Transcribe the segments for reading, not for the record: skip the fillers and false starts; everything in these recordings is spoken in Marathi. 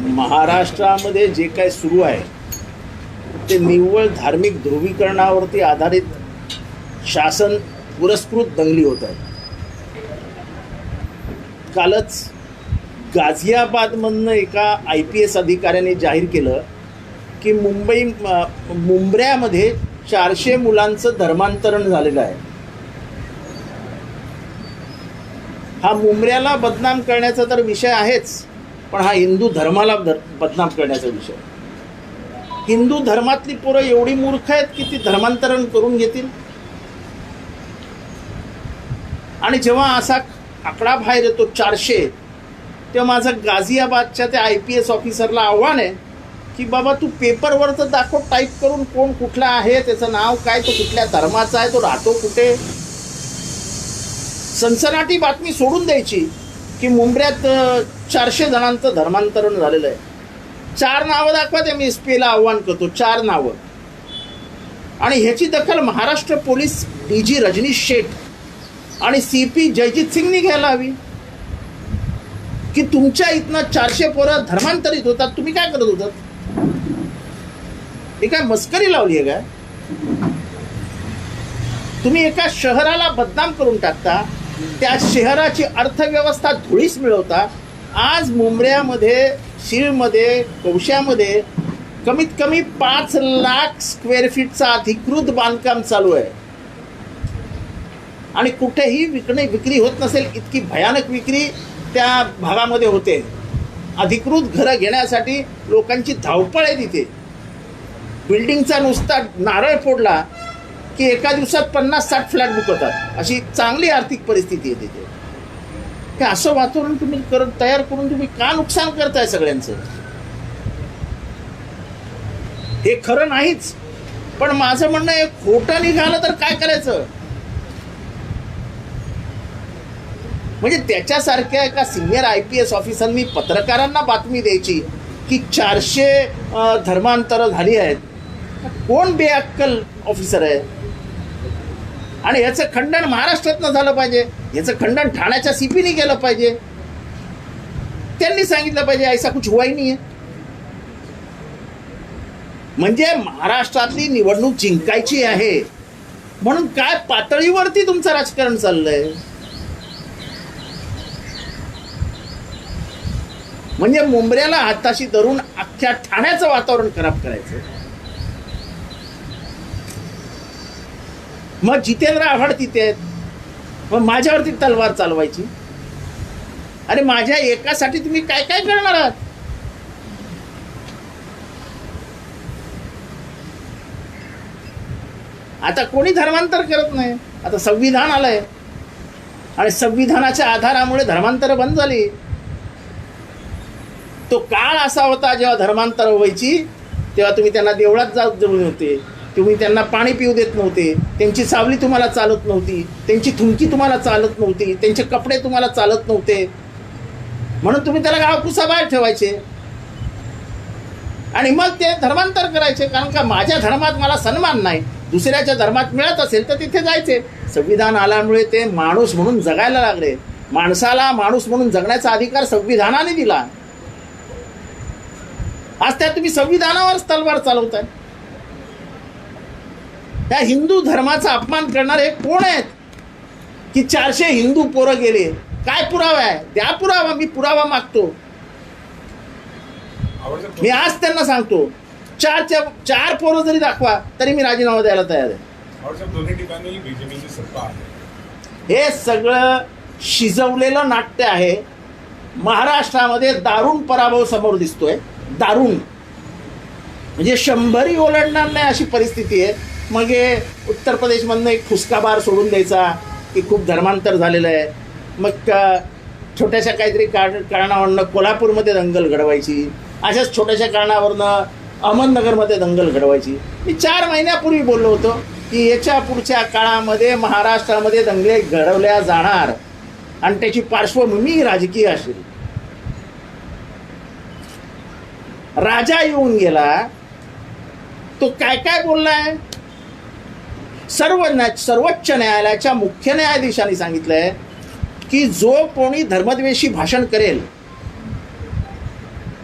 महाराष्ट्रामध्ये जे काय सुरू आहे ते निव्वळ धार्मिक ध्रुवीकरणावरती आधारित शासन पुरस्कृत दंगली होत आहे. कालच गाझियाबादमधनं एका IPS अधिकाऱ्याने जाहीर केलं की मुंब्र्यामध्ये 400 मुलांचं धर्मांतरण झालेलं आहे. हा मुंब्र्याला बदनाम करण्याचा तर विषय आहेच, पण हा हिंदू धर्माला बदनाम करण्याचा विषय. हिंदू धर्मातली पोरं एवढी मूर्ख आहेत की ती धर्मांतरण करून घेतील. आणि जेव्हा असा आकडा बाहेर येतो 400, तेव्हा माझं गाझियाबादच्या त्या IPS ऑफिसरला आव्हान आहे की बाबा तू पेपरवर तर दाखव टाईप करून कोण कुठला आहे, त्याचं नाव काय, तो कुठल्या धर्माचा आहे, तो राहतो कुठे. सनसनाटी बातमी सोडून द्यायची की मुंब्र्यात 400 जणांचं धर्मांतरण झालेलं आहे. 4 नावं दाखवा, ते मी SPला आव्हान करतो, 4 नावं. आणि ह्याची दखल महाराष्ट्र पोलीस DG रजनीश शेठ आणि CP जयजीत सिंगनी घ्यायला हवी की तुमच्या इथनं 400 पोरं धर्मांतरित होतात, तुम्ही काय करत होतात? हे काय मस्करी लावली आहे का? तुम्ही एका शहराला बदनाम करून टाकता, त्या शहराची अर्थव्यवस्था धुळीस मिळवता. आज मुंब्र्यामध्ये, शीळमध्ये, कौशामध्ये कमीत कमी 5 लाख स्क्वेअर फीटचा अधिकृत बांधकाम चालू आहे. आणि कुठेही विक्री होत नसेल इतकी भयानक विक्री त्या भागामध्ये होते. अधिकृत घरं घेण्यासाठी लोकांची धावपळ आहे तिथे. बिल्डिंगचा नुसता नारळ फोडला की एका दिवसात 50-60 फ्लॅट बुक होतात, अशी चांगली आर्थिक परिस्थिती आहे तिथे. हे असं वातावरण तुम्ही तयार करून तुम्ही का नुकसान करताय सगळ्यांचं? हे खरं नाहीच. पण माझं म्हणणं आहे, खोटं निघालं तर काय करायचं? म्हणजे त्याच्यासारख्या एका सिनियर IPS ऑफिसरनी पत्रकारांना बातमी द्यायची की 400 धर्मांतरं झाली आहेत. कोण बेअक्कल ऑफिसर आहे? आणि याचं खंडन महाराष्ट्रातनं झालं पाहिजे, याचं खंडन ठाण्याच्या CPनी केलं पाहिजे. त्यांनी सांगितलं पाहिजे ऐसा कुछ हुआ ही नहीं है. म्हणजे महाराष्ट्रातली निवडणूक जिंकायची आहे म्हणून काय पातळीवरती तुमचं राजकारण चाललंय? म्हणजे मुंब्र्याला हाताशी धरून अख्ख्या ठाण्याचं वातावरण खराब करायचं. मग जितेंद्र आव्हाड तिथे आहेत, मग माझ्यावरती तलवार चालवायची. अरे माझ्या एकासाठी तुम्ही काय काय करणार आहात? आता कोणी धर्मांतर करत नाही. आता संविधान आलंय आणि संविधानाच्या आधारामुळे धर्मांतर बंद झाली. तो काळ असा होता जेव्हा धर्मांतर व्हायची, तेव्हा तुम्ही त्यांना देवळात जाऊ नव्हते, तुम्ही त्यांना पाणी पिऊ देत नव्हते, त्यांची सावली तुम्हाला चालत नव्हती, त्यांची थुंकी तुम्हाला चालत नव्हती, त्यांचे कपडे तुम्हाला चालत नव्हते, म्हणून तुम्ही त्याला गावकुसाबाहेर ठेवायचे आणि मग ते धर्मांतर करायचे. कारण का माझ्या धर्मात मला सन्मान नाही, दुसऱ्याच्या धर्मात मिळत असेल तर तिथे जायचे. संविधान आल्यामुळे ते माणूस म्हणून जगायला लागले. माणसाला माणूस म्हणून जगण्याचा अधिकार संविधानाने दिला. आज त्या तुम्ही संविधानावरच तलवार चालवताय. त्या हिंदू धर्माचा अपमान करणारे कोण आहेत की 400 हिंदू पोरं गेले? काय पुरावा आहे? द्या पुरावा. मी पुरावा मागतो. मी आज त्यांना सांगतो, 4 पोरं जरी दाखवा तरी मी राजीनामा द्यायला तयार आहे. दोन्ही ठिकाणी बीजेपीची सत्ता आहे. हे सगळं शिजवलेलं नाट्य आहे. महाराष्ट्रामध्ये दारुण पराभव समोर दिसतोय. दारुण म्हणजे 100ही ओलांडणार नाही अशी परिस्थिती आहे. मग हे उत्तर प्रदेशमधनं एक फुसका बार सोडून द्यायचा की खूप धर्मांतर झालेलं आहे. मग छोट्याशा काहीतरी कारणावरनं कोल्हापूरमध्ये दंगल घडवायची, अशाच छोट्याशा कारणावरनं अहमदनगरमध्ये दंगल घडवायची. मी 4 महिन्यापूर्वी बोललो होतो की याच्या पुढच्या काळामध्ये महाराष्ट्रामध्ये दंगले घडवल्या जाणार आणि त्याची पार्श्वभूमी राजकीय असेल. राजा येऊन गेला तो काय काय बोललाय? सर्वोच्च न्यायालयाच्या मुख्य न्यायाधीशांनी सांगितलंय की जो कोणी धर्मद्वेषी भाषण करेल,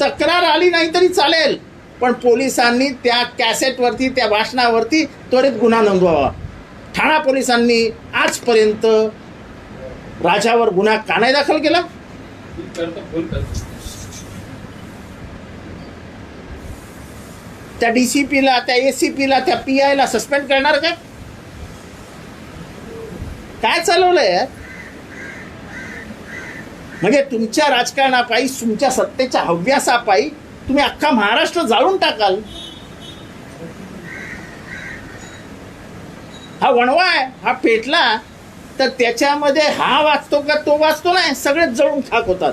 तक्रार आली नाही तरी चालेल, पण पोलिसांनी त्या कॅसेटवरती, त्या भाषणावरती त्वरित गुन्हा नोंदवावा. ठाणा पोलिसांनी आजपर्यंत राजावर गुन्हा का नाही दाखल केला? त्या डीसीपीला, त्या एसीपीला, त्या पीआयला सस्पेंड करणार का? काय चालवलंय? म्हणजे तुमच्या राजकारणापायी, तुमच्या सत्तेच्या हव्यासापायी तुम्ही अख्खा महाराष्ट्र जाळून टाकाल. हा वणवा आहे, हा पेटला तर त्याच्यामध्ये हा वाचतो का तो वाचतो नाही, सगळेच जळून खाक होतात.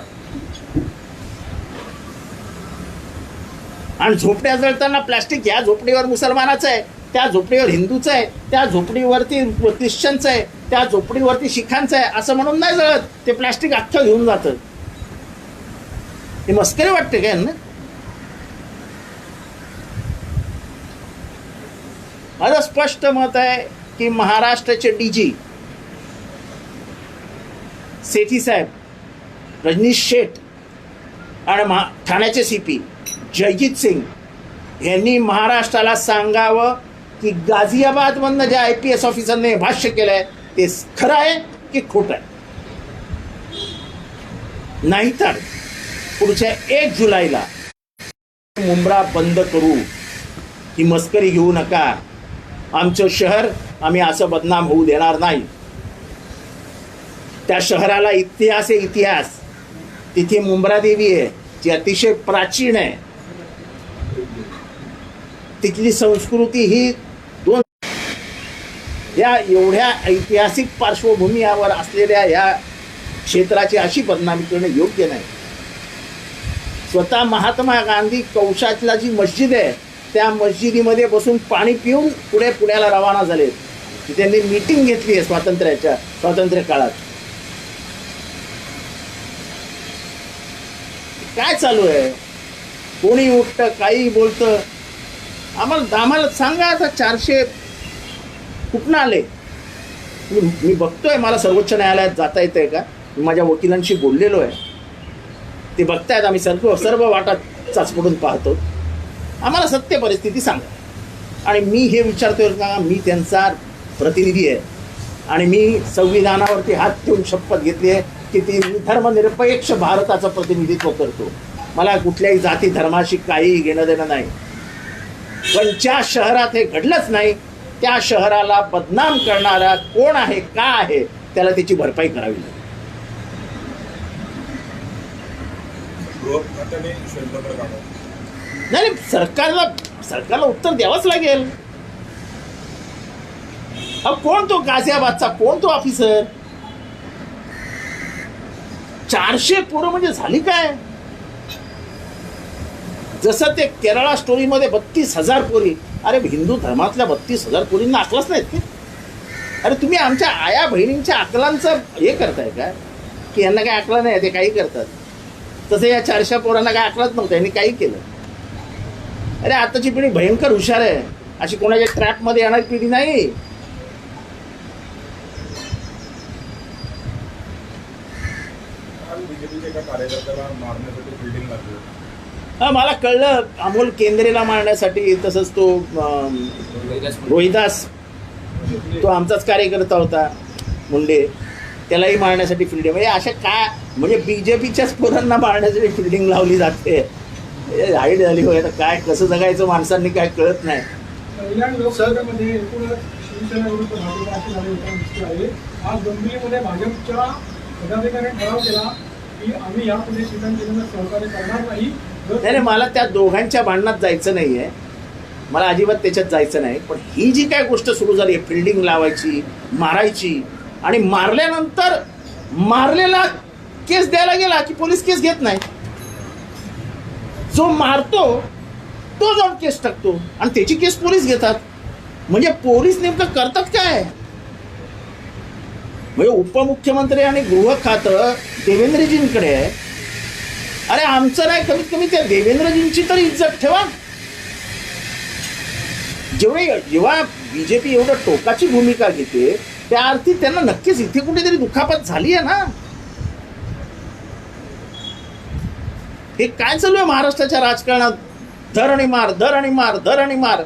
आणि झोपड्या जळताना प्लास्टिक ह्या झोपडीवर मुसलमानाचं आहे, त्या झोपडीवर हिंदूचं आहे, त्या झोपडीवरती ख्रिश्चनचं आहे, त्या झोपडीवरती शिखांचं आहे असं म्हणून नाही जळत. ते प्लास्टिक अख्खं घेऊन जातं. हे मस्करी वाटते काय ना? माझं स्पष्ट मत आहे की महाराष्ट्राचे डीजी सेठी साहेब, रजनीश शेठ आणि ठाण्याचे सीपी जयजीत सिंग यांनी महाराष्ट्राला सांगावं की गाझियाबादमधनं ज्या IPS ऑफिसरने भाष्य केलंय ते खरं आहे की खोटं आहे. नाहीतर पुढच्या 1 जुलैला मुंब्रा बंद करू. ही मस्करी घेऊ नका. आमचं शहर आम्ही असं बदनाम होऊ देणार नाही. त्या शहराला इतिहास आहे, इतिहास. तिथे मुंब्रा देवी आहे जी अतिशय प्राचीन आहे. तिथली संस्कृती ही या एवढ्या ऐतिहासिक पार्श्वभूमीवर असलेल्या या क्षेत्राची अशी बदनामी करणं योग्य नाही. स्वतः महात्मा गांधी कौशातला जी मस्जिद आहे त्या मस्जिदीमध्ये बसून पाणी पिऊन पुढे पुण्याला रवाना झाले. त्यांनी मीटिंग घेतली आहे स्वातंत्र्य काळात. काय चालू आहे? कोणी उठतं, काही बोलतं. आम्हाला सांगा आता 400 कुठनं आले? मी बघतोय, मला सर्वोच्च न्यायालयात जाता येतंय का? मी माझ्या वकिलांशी बोललेलो आहे, ते बघतायत. आम्ही सर्व वाटात चाचपडून पाहतो. आम्हाला सत्य परिस्थिती सांगा. आणि मी हे विचारतोय का, मी त्यांचा प्रतिनिधी आहे आणि मी संविधानावरती हात ठेवून शपथ घेतली आहे की ती धर्मनिरपेक्ष भारताचं प्रतिनिधित्व करतो. मला कुठल्याही जाती धर्माशी काहीही घेणं देणं नाही. पण ज्या शहरात हे घडलंच नाही त्या शहराला बदनाम करणारा कोण आहे, का आहे, त्याला त्याची भरपाई करावी लागेल. नाही, सरकारला उत्तर द्यावंच लागेल. कोण तो गाझियाबादचा, कोण तो ऑफिसर? 400 पोरं म्हणजे झाली काय? जसं ते केरळा स्टोरीमध्ये 32,000 पोरी. अरे हिंदू धर्मातल्या 32,000 पोरींना अकलच नाहीत की? अरे तुम्ही आमच्या आया बहिणींच्या अकलांचं हे करताय का की यांना काय अकला नाही, ते काही करतात. तसं या 400 पोरांना काय अकलच नव्हतं, यांनी काही केलं. अरे आताची पिढी भयंकर हुशार आहे, अशी कोणाच्या ट्रॅपमध्ये येणारी पिढी नाही. मला कळलं, अमोल केंद्रेला मारण्यासाठी, तसंच तो रोहिदास, तो आमचाच कार्यकर्ता होता मुंडे, त्यालाही मारण्यासाठी फिल्डिंग. म्हणजे अशा काय, म्हणजे BJPच्याच पोरांना मारण्यासाठी फिल्डिंग लावली जाते. हाईट झाली होय. आता काय कसं जगायचं माणसांनी काय कळत नाही. लोकसभेमध्ये एकूणच शिवसेना विरुद्ध भाजप अशी झाली होती आहे. आज गंभीरमध्ये भाजपच्या पदाधिकाऱ्यांनी ठराव केला की आम्ही यापुढे शिवसेनेला सहकार्य करणार नाही. नाही, मला त्या दोघांच्या भांडणात जायचं नाही आहे, मला अजिबात त्याच्यात जायचं नाही. पण ही जी काय गोष्ट सुरू झाली आहे, फिल्डिंग लावायची, मारायची, आणि मारल्यानंतर मारलेला केस द्यायला गेला की पोलीस केस घेत नाही. जो मारतो तो जाऊन केस टाकतो आणि त्याची केस पोलीस घेतात. म्हणजे पोलीस नेमकं करतात काय? म्हणजे उपमुख्यमंत्री आणि गृह खातं देवेंद्रजींकडे आहे. अरे आमचं नाही, कमीत कमी त्या देवेंद्रजींची तरी इज्जत ठेवा. जेव्हा बीजेपी एवढं टोकाची भूमिका घेते त्या अर्थी त्यांना नक्कीच इथे कुठेतरी दुखापत झाली आहे ना. हे काय चालू आहे महाराष्ट्राच्या राजकारणात? धर आणि मार, धर आणि मार, धर आणि मार.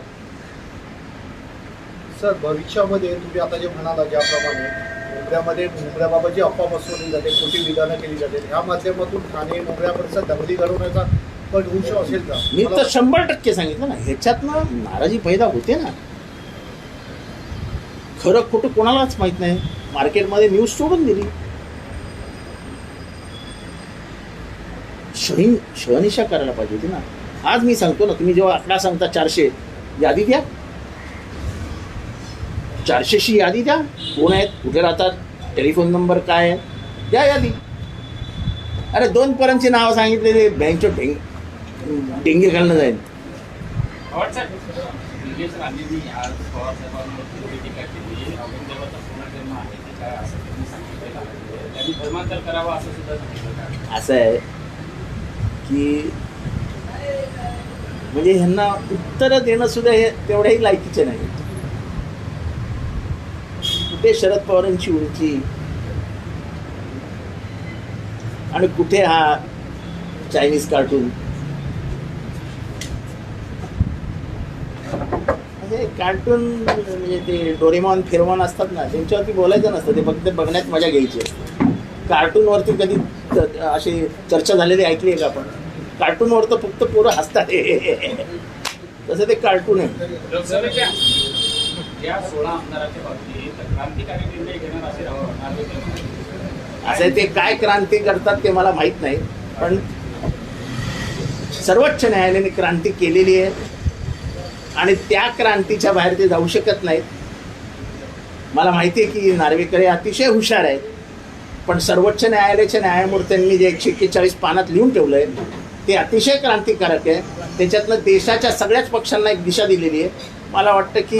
सर, भविष्यामध्ये तुम्ही आता जे म्हणाला ज्याप्रमाणे मोगऱ्यामध्ये मोगऱ्याबाबत जी अफवा पसरवली जाते, खोटी विधानं केली जाते, ह्या माध्यमातून ठाणे मोगऱ्या परिसरात दंगली घडवण्याचा पण अंश असेल का? मी तर 100% सांगितलं ना, ह्याच्यातनं नाराजी पैदा होते ना. खरं खोटं कोणालाच माहित नाही. मार्केटमध्ये न्यूज सोडून दिली. शहनिशा करायला पाहिजे होती ना. आज मी सांगतो ना, तुम्ही जेव्हा आकडा सांगता 400, यादी द्या. 400शी यादी द्या. कोण आहेत, कुठे राहतात, टेलिफोन नंबर काय आहे, द्या यादी. अरे 2 पोरांची नावं सांगितलेली बँकच्या डेंगे घालणं जाईल. असं आहे की म्हणजे ह्यांना उत्तरं देणं सुद्धा हे तेवढ्याही लायकीचे नाही. कुठे शरद पवारांची उंची आणि कुठे हा चायनीज कार्टून. म्हणजे कार्टून म्हणजे ते डोरेमॉन फिरमॉन असतात ना, त्यांच्यावरती बोलायचं नसतं, ते फक्त बघण्यात मजा घ्यायची असते. कार्टूनवरती कधी अशी चर्चा झालेली ऐकली आहे का आपण? कार्टूनवर तर फक्त पोरं हसतात. तसं ते कार्टून आहे. असं ते काय क्रांती करतात ते मला माहीत नाही, पण सर्वोच्च न्यायालयाने क्रांती केलेली आहे आणि त्या क्रांतीच्या बाहेर ते जाऊ शकत नाहीत. मला माहिती आहे की नार्वेकर हे अतिशय हुशार आहेत, पण सर्वोच्च न्यायालयाच्या न्यायमूर्त्यांनी जे 141 पानात लिहून ठेवलं आहे ते अतिशय क्रांतिकारक आहे. त्याच्यातनं देशाच्या सगळ्याच पक्षांना एक दिशा दिलेली आहे. मला वाटतं की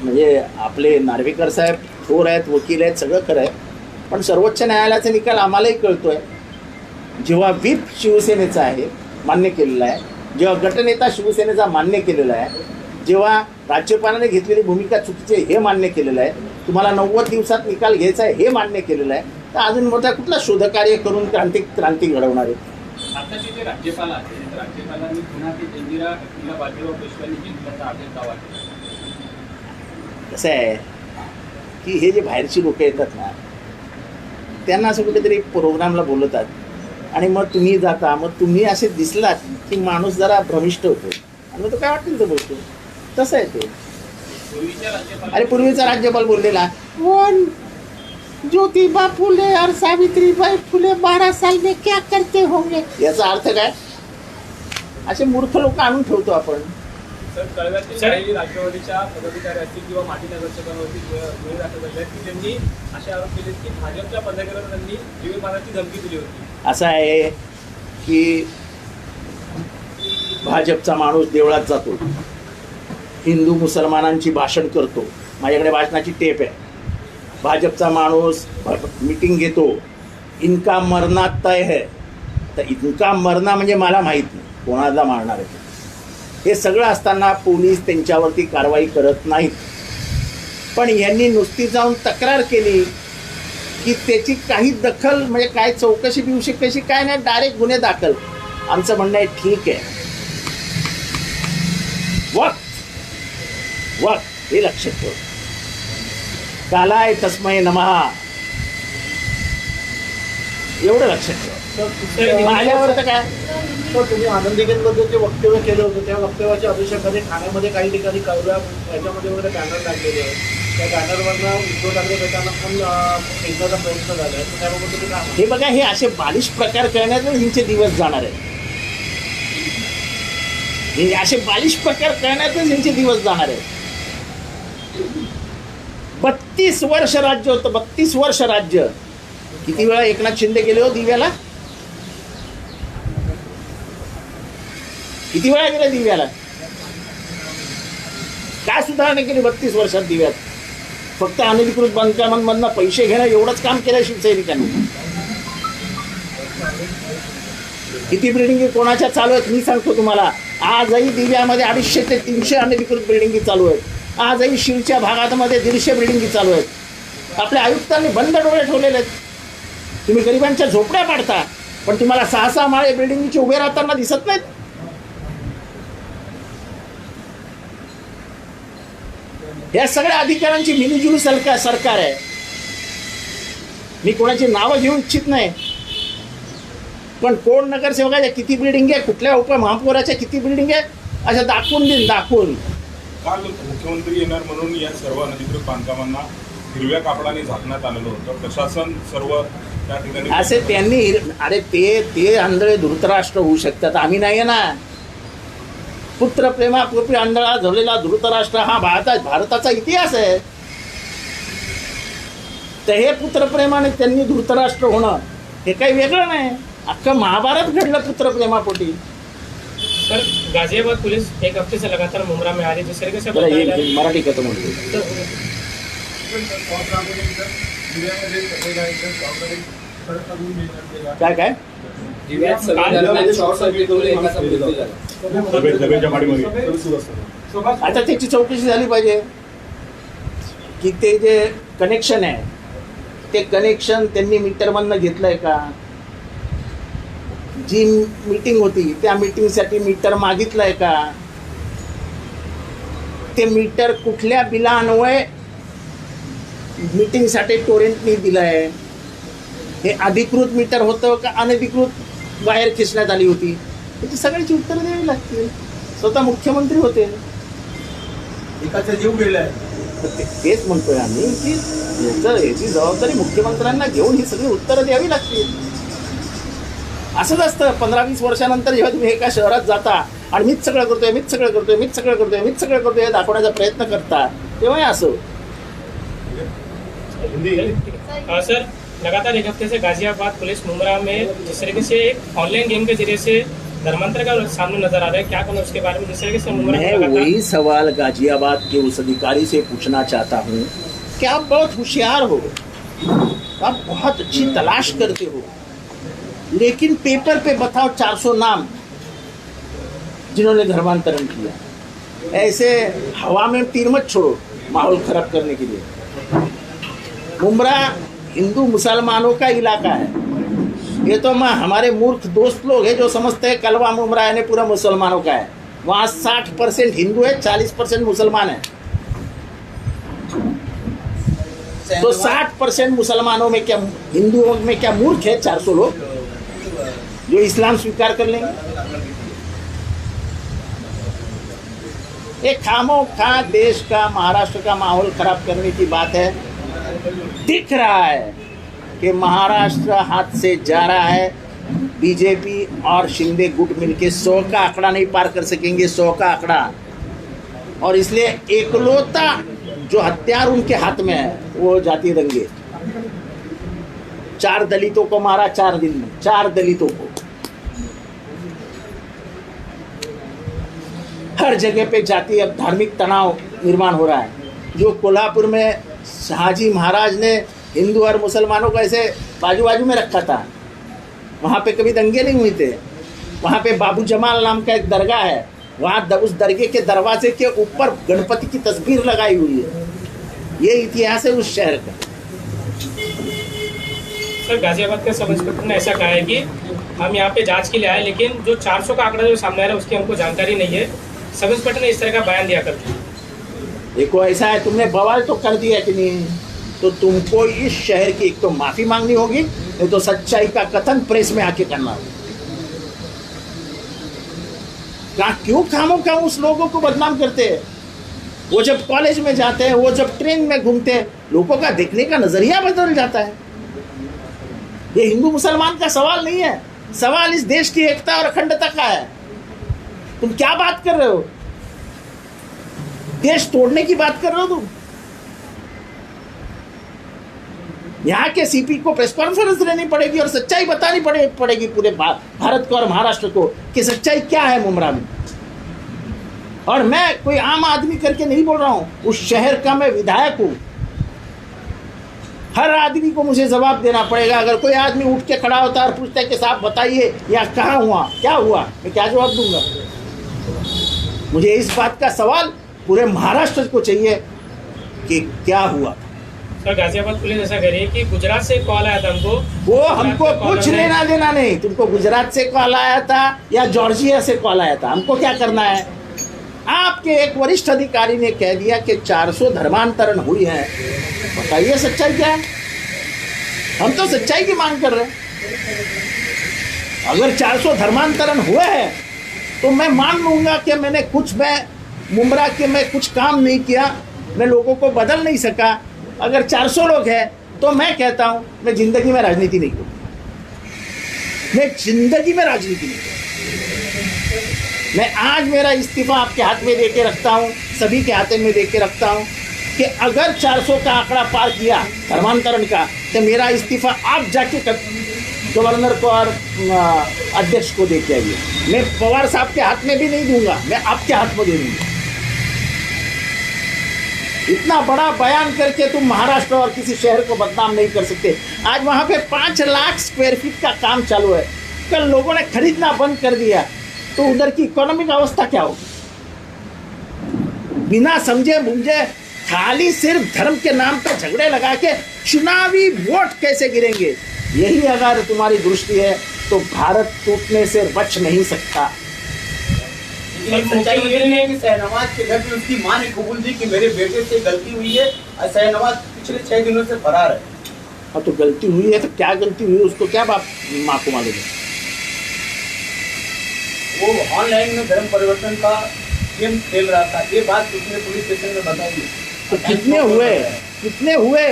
म्हणजे आपले नार्वेकर साहेब थोर आहेत, वकील आहेत, सगळं खरं आहे, पण सर्वोच्च न्यायालयाचा निकाल आम्हालाही कळतो आहे. जेव्हा व्हीप शिवसेनेचा आहे मान्य केलेला आहे, जेव्हा गटनेता शिवसेनेचा मान्य केलेला आहे, जेव्हा राज्यपालाने घेतलेली भूमिका चुकीची आहे हे मान्य केलेलं आहे, तुम्हाला 90 दिवसात निकाल घ्यायचा आहे हे मान्य केलेलं आहे, तर अजून मोठा कुठला शोधकार्य करून क्रांती घडवणार आहे? आताचे जे राज्यपाल आहेत, राज्यपालांनी पुन्हा ते इंदिरा तिला बाजीराव पेशव्यांनी जिंकल्याचा आदेश दावा केला. कसं आहे की हे जे बाहेरची लोक येतात ना, त्यांना असं कुठेतरी प्रोग्रामला बोलवतात आणि मग तुम्ही जाता, मग तुम्ही असे दिसलात की माणूस जरा भ्रमिष्ट होतो आणि मग तो काय वाटेल तो बोलतो. तसं आहे ते. अरे पूर्वीचा राज्यपाल बोललेला, कोण ज्योतिबा फुले और सावित्रीबाई फुले 12 साल में क्या करते होंगे, याचा अर्थ काय? असे मूर्ख लोक आणून ठेवतो आपण. सर, कळव्यातील काही राष्ट्रवादीच्या पदाधिकारी असतील किंवा माजी नगरसेवकांवरती गुन्हे दाखल झाले आहेत की त्यांनी असे आरोप केले की भाजपच्या पदाधिकाऱ्यांनी जीवे मारण्याची धमकी दिली होती. असं आहे की भाजपचा माणूस देवळात जातो, हिंदू मुसलमानांची भाषण करतो, माझ्याकडे भाषणाची टेप आहे. भाजपचा माणूस मीटिंग घेतो, इनका मरना तय है, तर इनका मरना म्हणजे मला माहीत नाही कोणाला मारणार आहे. हे सगळं असताना पोलीस त्यांच्यावरती कारवाई करत नाहीत. पण यांनी नुसती जाऊन तक्रार केली की त्याची काही दखल म्हणजे काय चौकशी बिवशी कशी काय नाही, डायरेक्ट गुन्हे दाखल. आमचं म्हणणं आहे ठीक आहे, वक्त हे लक्षात ठेव. कालाय तस्मै नमः एवढं लक्षात ठेव. माझ्यावर तर काय, तर तुम्ही आनंदीगेंबद्दल जे वक्तव्य केलं होतं त्या वक्तव्याच्या अनुषंगाने ठाण्यामध्ये काही ठिकाणी कळव्या याच्यामध्ये वगैरे बॅनर लागलेले आहेत. त्या बॅनरवरनं उद्धव ठाकरे गटांना पण फेकण्याचा प्रयत्न झाला आहे. त्याबाबत तुम्ही काय? हे बघा, हे असे बालिश प्रकार करण्यातच ह्यांचे दिवस जाणार आहेत. हे असे बालिश प्रकार करण्यातच ह्यांचे दिवस जाणार आहेत. 32 वर्ष राज्य होतं, 32 वर्ष राज्य. किती वेळा एकनाथ शिंदे गेले हो दिव्याला? किती वेळा गेले दिव्याला? काय सुधारणा केली 32 वर्षात दिव्यात? फक्त अनधिकृत बांधकामांमधनं पैसे घेणं एवढंच काम केलं शिवसैनिकांनी. किती बिल्डिंगी कोणाच्या चालू आहेत मी सांगतो तुम्हाला. आजही दिव्यामध्ये 250 ते 300 अनधिकृत बिल्डिंगी चालू आहेत. आजही शिवच्या भागामध्ये 150 बिल्डिंगी चालू आहेत. आपल्या आयुक्तांनी बंद डोळे ठेवलेले आहेत. तुम्ही गरिबांच्या झोपड्या पाडता, पण तुम्हाला 6-6 माळे बिल्डिंगचे उभे राहताना दिसत नाहीत. या सगळ्या अधिकाऱ्यांची मिलीजुली सरकार आहे. मी कोणाची नावं घेऊ इच्छित नाही, पण कोण नगरसेवकाच्या किती बिल्डिंग आहे, कुठल्या उपमहापौराच्या किती बिल्डिंग आहे, अशा दाखवून देईन. दाखवून काल मुख्यमंत्री येणार म्हणून या सर्व अनधिकृत बांधकामांना हिरव्या कापडाने झाकण्यात आलेलं होतं. प्रशासन सर्व त्या ठिकाणी असे त्यांनी अरे ते आंधळे धृतराष्ट्र होऊ शकतात, आम्ही नाही ना. पुत्रप्रेमापूर्वी आंधळा झालेला धृतराष्ट्र हा भारताचा इतिहास आहे. तर हे पुत्रप्रेमाने त्यांनी धृतराष्ट्र होणं हे काही वेगळं नाही. अख्खं महाभारत घडलं पुत्रप्रेमापोटी. सर, गाजियाबाद पुलिस एक हफ्ते से लगातार मुमरा में आ रही है, जिस तरीके से जरा बताया जा रहा ये मराठी खतम होती है, काय काय दिव्यात सगळ्या शॉर्ट सर्किट होऊन एकाचा मृत्यू झाला. डब्याच्या पाठीमागे आता त्याची चौकशी झाली पाहिजे की ते जे कनेक्शन आहे ते कनेक्शन त्यांनी मीटरमधनं घेतलंय का. जी मीटिंग होती त्या मीटिंगसाठी मीटर मागितलंय का. ते मीटर कुठल्या बिलान्वये मीटिंगसाठी टोरेंटनी दिलंय. हे अधिकृत मीटर होतं का अनधिकृत वायर खेचण्यात आली होती, त्याची सगळ्याची उत्तरं द्यावी लागतील. स्वतः मुख्यमंत्री होते. एकाचा जीव गेलाय. तेच म्हणतोय आम्ही की याची जबाबदारी मुख्यमंत्र्यांना घेऊन ही सगळी उत्तरं द्यावी लागतील. असंच असतं 15-20 वर्षानंतर जेव्हा तुम्ही एका शहरात जाता आणि मीच सगळं करतोय हे दाखवण्याचा प्रयत्न करता, तेव्हा असं. सर, लगातार एक हफ्ते से गाजियाबाद पुलिस मुमरा में जिस तरीके से एक ऑनलाइन गेम के जरिए से धर्मांतर का सामने नजर आ रहा है, क्या कहना उसके बारे में, जिस तरीके से मुमरा मैं वही सवाल गाजियाबाद के उस अधिकारी से पूछना चाहता हूँ कि आप बहुत होशियार हो, आप बहुत अच्छी तलाश करते हो, लेकिन पेपर पे बताओ 400 नाम जिन्होंने धर्मांतरण किया. ऐसे हवा में तीर मत छोड़ो माहौल खराब करने के लिए. मुमरा हिंदू मुसलमानों का इलाका है. ये तो हमारे मूर्ख दोस्त लोग हैं जो समझते हैं कलवा मुमरा यानी पूरा मुसलमानों का है. वहाँ 60% हिंदू है, 40% मुसलमान है. तो 60% मुसलमानों में क्या, हिंदुओं में क्या मूर्ख है 400 लोग जो इस्लाम स्वीकार कर लेंगे. एक खामोखा देश का, महाराष्ट्र का माहौल खराब करने की बात है. दिख रहा है कि महाराष्ट्र हाथ से जा रहा है. बीजेपी और शिंदे गुट मिलके 100 का आंकड़ा नहीं पार कर सकेंगे, 100 का आंकड़ा. और इसलिए एकलौता जो हथियार उनके हाथ में है वो जाति दंगे. 4 दलितों को मारा 4 दिन में, 4 दलितों को. हर जगह पे जाति अब धार्मिक तनाव निर्माण हो रहा है. जो कोल्हापुर में शहाजी महाराज ने हिंदू और मुसलमानों को ऐसे बाजू बाजू में रखा था, वहाँ पे कभी दंगे नहीं हुए थे. वहाँ पे बाबू जमाल नाम का एक दरगाह है, वहाँ उस दरगाह के दरवाजे के ऊपर गणपति की तस्वीर लगाई हुई है. ये इतिहास है उस शहर का. सर, गाजियाबाद के सब इंस्पेक्टर ने ऐसा कहा है कि हम यहाँ पे जांच के लिए आए, लेकिन जो 400 का आंकड़ा जो सामने आ रहा है उसकी हमको जानकारी नहीं है. सब इंस्पेक्टर ने इस तरह का बयान दिया करते. देखो ऐसा है, तुमने बवाल तो कर दिया कि नहीं, तो तुमको इस शहर की एक तो माफी मांगनी होगी, नहीं तो सच्चाई का कथन प्रेस में आके करना होगा. क्यों खामों का उस लोगों को बदनाम करते हैं. वो जब कॉलेज में जाते हैं, वो जब ट्रेन में घूमते हैं, लोगों का देखने का नजरिया बदल जाता है. ये हिंदू मुसलमान का सवाल नहीं है, सवाल इस देश की एकता और अखंडता का है. तुम क्या बात कर रहे हो, देश तोड़ने की बात कर रहे हो तुम. यहाँ के सीपी को प्रेस कॉन्फ्रेंस लेनी पड़ेगी और सच्चाई बतानी पड़ेगी पूरे भारत को और महाराष्ट्र को कि सच्चाई क्या है मुमरा में. और मैं कोई आम आदमी करके नहीं बोल रहा हूँ, उस शहर का मैं विधायक हूँ. हर आदमी को मुझे जवाब देना पड़ेगा. अगर कोई आदमी उठ के खड़ा होता है और पूछता है कि साहब बताइए यहाँ कहाँ हुआ, क्या हुआ, मैं क्या जवाब दूंगा. मुझे इस बात का सवाल पूरे महाराष्ट्र को चाहिए कि क्या हुआ। सर गाजियाबाद पुलिस ऐसा कह रही है कि गुजरात से कॉल आया था हमको। वो हमको गुजरात से कॉल कुछ आया है। लेना देना नहीं, तुमको गुजरात से कॉल आया था या जॉर्जिया से कॉल आया था, हमको क्या करना है। आपके एक वरिष्ठ अधिकारी ने कह दिया कि 400 धर्मांतरण हुई है, बताइए सच्चाई क्या है। हम तो सच्चाई की मांग कर रहे हैं। अगर 400 धर्मांतरण हुए हैं तो मैं मान लूंगा कि मैं मुमरा के मैं कुछ काम नहीं किया, मैं लोगों को बदल नहीं सका। अगर 400 लोग हैं तो मैं कहता हूं मैं जिंदगी में राजनीति नहीं करूंगा, मैं जिंदगी में राजनीति नहीं करूंगा। मैं आज मेरा इस्तीफा आपके हाथ में देके रखता हूं, सभी के हाथ में देके रखता हूं कि अगर 400 का आंकड़ा पार किया धर्मांतरण का तो मेरा इस्तीफा आप जाके गवर्नर को और अध्यक्ष को दे के आइए। मैं पवार साहब के हाथ में भी नहीं दूंगा, मैं आपके हाथ में दे दूंगा। इतना बड़ा बयान करके तुम महाराष्ट्र और किसी शहर को बदनाम नहीं कर सकते। आज वहां पे 5 लाख स्क्वायर फीट का काम चालू है, कल लोगों ने खरीदना बंद कर दिया तो उधर की इकोनॉमिक अवस्था क्या होगी। बिना समझे मुझे खाली सिर्फ धर्म के नाम पर झगड़े लगा के चुनावी वोट कैसे गिरेंगे, यही अगर तुम्हारी दृष्टि है तो भारत टूटने से बच नहीं सकता। सच्चाई ये नहीं है कि शहनवाज के घर में उसकी मां ने कबूल दी कि मेरे बेटे से गलती हुई है और शहनवाज पिछले 6 दिनों से फरार है। हाँ तो गलती हुई है तो क्या गलती हुई उसको क्या बाप माँ को मालूम है। वो ऑनलाइन में धर्म परिवर्तन का गेम खेल रहा था, ये बात उसने पुलिस स्टेशन में बताई। तो कितने हुए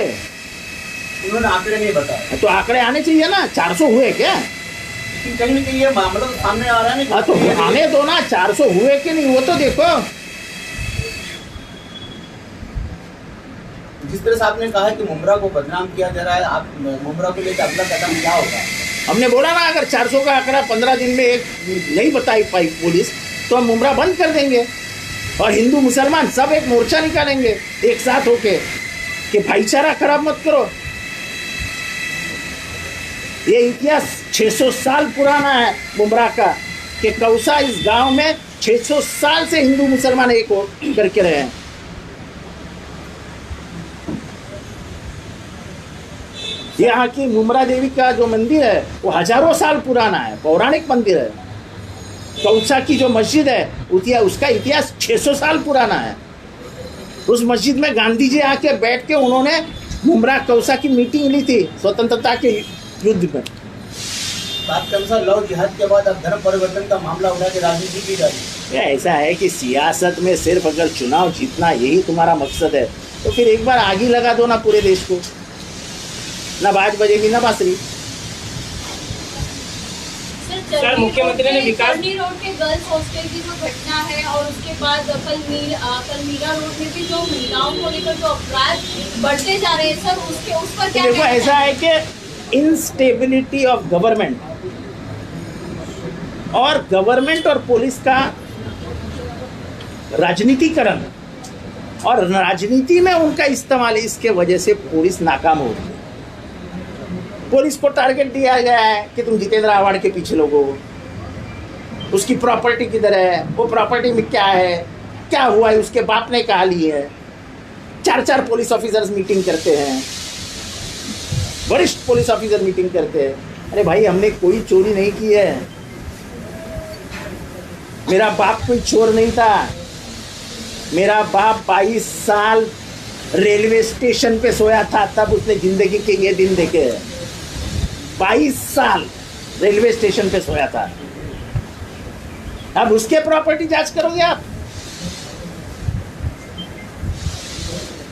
उन्होंने आंकड़े नहीं बताए। तो आंकड़े आने चाहिए ना। 400 हुए क्या? लेकिन कहीं ना कहीं ये मामला तो सामने आ रहा है ना। हाँ तो आने दो ना, 400 हुए कि नहीं वो तो देखो। जिस तरह से आपने कहा कि मुमरा को बदनाम किया जा रहा है, आप मुमरा को लेकर अगला कदम क्या होगा? हमने बोला ना अगर 400 का आंकड़ा 15 दिन में एक नहीं बताई पाई पुलिस तो हम मुमरा बंद कर देंगे और हिंदू मुसलमान सब एक मोर्चा निकालेंगे एक साथ होके कि भाईचारा खराब मत करो। ये इतिहास 600 साल पुराना है मुमरा का कि कौसा इस गांव में 600 साल से हिंदू मुसलमान एक हो करके रहे हैं। यहाँ की मुमरा देवी का जो मंदिर है वो हजारों साल पुराना है, पौराणिक मंदिर है। कौसा की जो मस्जिद है उसका इतिहास 600 साल पुराना है। उस मस्जिद में गांधी जी आके बैठ के उन्होंने मुमरा कौसा की मीटिंग ली थी स्वतंत्रता के युद्ध में। बात के अनुसार लव जिहाद के बाद अब धर्म परिवर्तन का मामला उठा के राजनीति की जा रही है। ऐसा है कि सियासत में सिर्फ अगर चुनाव जीतना यही तुम्हारा मकसद है तो फिर एक बार आग ही लगा दो ना पूरे देश को, ना बाज बजेगी ना बांसुरी। सर, मुख्यमंत्री ने विकास चरनी रोड के गर्ल्स हॉस्टल की जो घटना है और उसके बाद कल मीरा रोड में भी जो महिलाओं को लेकर जो अपराध बढ़ते जा रहे हैं सर, उस पर क्या देखो कहना ऐसा है? है कि इनस्टेबिलिटी ऑफ गवर्नमेंट और पुलिस का राजनीतिकरण और राजनीति में उनका इस्तेमाल, इसके वजह से पुलिस नाकाम हो रही है। पुलिस को टारगेट दिया गया है कि तुम जितेंद्र आव्हाड के पीछे लोगो, उसकी प्रॉपर्टी किधर है, वो प्रॉपर्टी में क्या है, क्या हुआ है, उसके बाप ने कहा ली है। 4 पुलिस ऑफिसर्स मीटिंग करते हैं, वरिष्ठ पुलिस ऑफिसर मीटिंग करते हैं। अरे भाई हमने कोई चोरी नहीं की है, मेरा बाप कोई चोर नहीं था। मेरा बाप 22 साल रेलवे स्टेशन पे सोया था, तब उसने जिंदगी के ये दिन देखे हैं। 22 साल रेलवे स्टेशन पे सोया था। अब उसके प्रॉपर्टी जांच करोगे आप?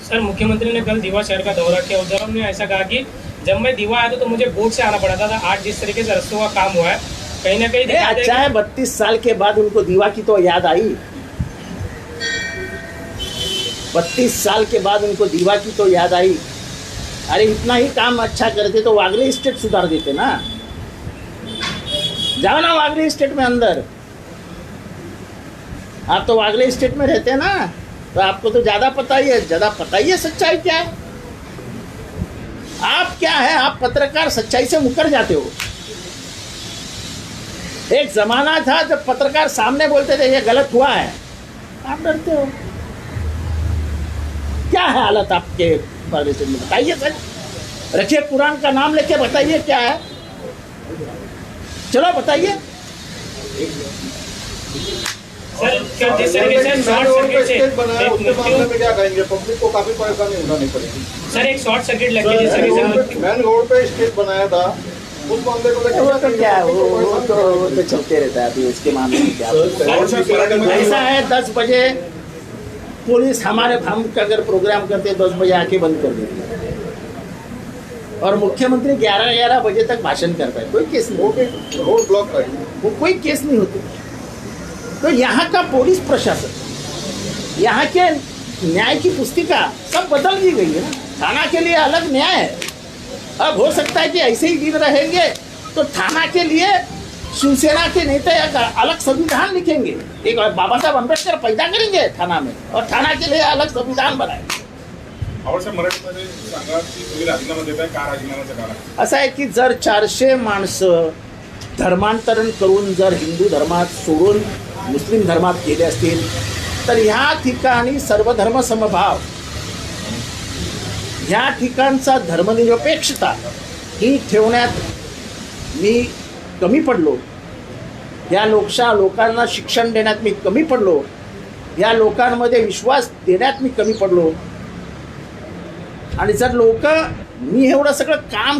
सर, मुख्यमंत्री ने कल दीवा शहर का दौरा किया, उधर हमने ऐसा कहा कि जब मैं दीवा आया था तो मुझे बोट से आना पड़ा था। आज जिस तरीके से रस्तों का काम हुआ है कहीं ना कहीं अच्छा है, 32 साल के बाद उनको दीवा की तो याद आई। 32 साल के बाद उनको दीवा की तो याद आई। अरे इतना ही काम अच्छा करते तो वागले स्टेट सुधार देते ना। जाओ ना वागले स्टेट में अंदर, आप तो वागले स्टेट में रहते हैं ना, तो आपको तो ज्यादा पता ही है सच्चाई क्या है। आप क्या है, आप पत्रकार सच्चाई से मुकर जाते हो। एक जमाना था जब पत्रकार सामने बोलते थे ये गलत हुआ है, आप डरते हो? क्या है हालत आपके प्रदेश में, बताइए सर। रखिए कुरान का नाम लेके बताइए क्या है, चलो बताइए। सर क्या जिस तरीके से शॉर्ट सर्किट से स्टेज बनाया एक उसके मामले मृत्यु, में क्या कहेंगे? पब्लिक को काफी परेशानी उठानी पड़ेगी। सर एक शॉर्ट सर्किट लग गई जिस तरीके से मृत्यु। मैन रोड पे स्टेज बनाया था, उस मामले को लेकर वो तो क्या है, वो तो चलते रहता है, अभी उसके मामले में क्या। और सर मराठीमध्ये ऐसा है 10 बजे पुलिस हमारे हम अगर प्रोग्राम करते हैं 10 बजे आके बंद कर देती है, और मुख्यमंत्री 11 बजे तक भाषण करता है, कोई केस नहीं होती, रोड ब्लॉक है। वो कोई केस नहीं होती। तो यहाँ का पुलिस प्रशासन, यहाँ के न्याय की पुस्तिका सब बदल दी गई है ना। थाना के लिए अलग न्याय है, अब हो सकता है कि ऐसे ही दिन रहेंगे तो थाना के लिए शिवसेना के नेता एक अलग संविधान लिखेंगे, एक बाबा साहब अम्बेडकर पैदा करेंगे थाना में, और थाना के लिए अलग संविधान बनाएंगे। आवड साहेब मराठीमध्ये सांगा की तुम्ही राजीनामा देताय, का राजीनाम्याचं कारण? असं आहे की जर 400 माणसं धर्मांतरण करून जर हिंदू धर्मात सोडून मुस्लिम धर्मात गेले असतील तर ह्या ठिकाणी सर्वधर्म समभाव, ह्या ठिकाणचा धर्मनिरपेक्षता ही ठेवण्यात मी कमी पडलो, या लोकांना शिक्षण देण्यात मी कमी पडलो, या लोकांमध्ये विश्वास देण्यात मी कमी पडलो, आणि जर लोक मी एवढं सगळं काम